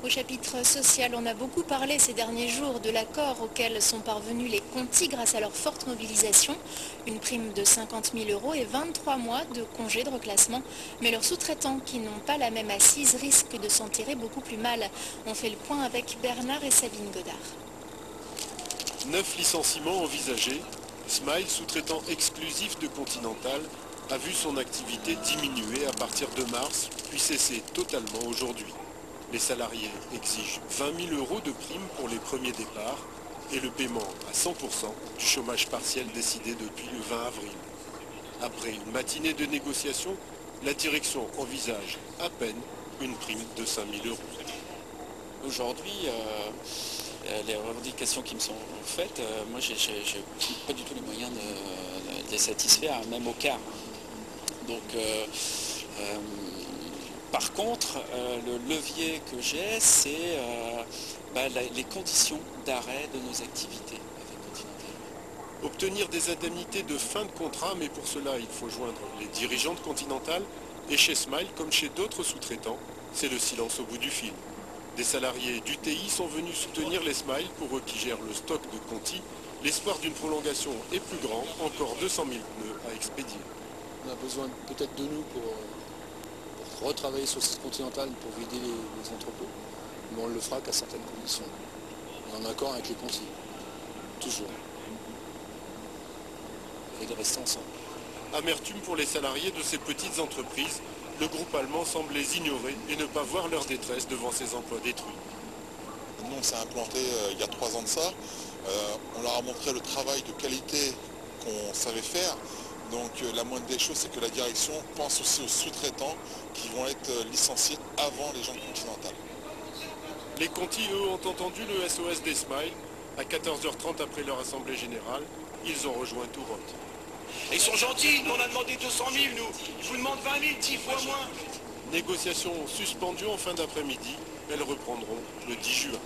Au chapitre social, on a beaucoup parlé ces derniers jours de l'accord auquel sont parvenus les Conti grâce à leur forte mobilisation. Une prime de 50 000 € et 23 mois de congé de reclassement. Mais leurs sous-traitants, qui n'ont pas la même assise, risquent de s'en tirer beaucoup plus mal. On fait le point avec Bernard et Sabine Godard. 9 licenciements envisagés. Smile, sous-traitant exclusif de Continental, a vu son activité diminuer à partir de mars, puis cesser totalement aujourd'hui. Les salariés exigent 20 000 € de prime pour les premiers départs et le paiement à 100% du chômage partiel décidé depuis le 20 avril. Après une matinée de négociations, la direction envisage à peine une prime de 5 000 €. Aujourd'hui, les revendications qui me sont faites, moi j'ai pas du tout les moyens de les satisfaire, même au quart. Donc, par contre, le levier que j'ai, c'est les conditions d'arrêt de nos activités avec Continental. Obtenir des indemnités de fin de contrat, mais pour cela il faut joindre les dirigeants de Continental, et chez Smile, comme chez d'autres sous-traitants, c'est le silence au bout du fil. Des salariés d'UTI sont venus soutenir les Smile pour eux qui gèrent le stock de Conti. L'espoir d'une prolongation est plus grand, encore 200 000 pneus à expédier. On a besoin peut-être de nous pour retravailler sur ce Continental pour vider les entrepôts, mais on le fera qu'à certaines conditions, et en accord avec les Conti, toujours, et de rester ensemble. Amertume pour les salariés de ces petites entreprises, le groupe allemand semble les ignorer et ne pas voir leur détresse devant ces emplois détruits. Nous, on s'est implanté il y a 3 ans de ça. On leur a montré le travail de qualité qu'on savait faire. Donc la moindre des choses, c'est que la direction pense aussi aux sous-traitants qui vont être licenciés avant les gens de Continental. Les Conti, eux, ont entendu le SOS des Smile. À 14h30 après leur assemblée générale, ils ont rejoint Tourotte. Ils sont gentils, on a demandé 200 000 nous. Ils vous demandent 20 000, 10 fois moins. Négociations suspendues en fin d'après-midi, elles reprendront le 10 juin.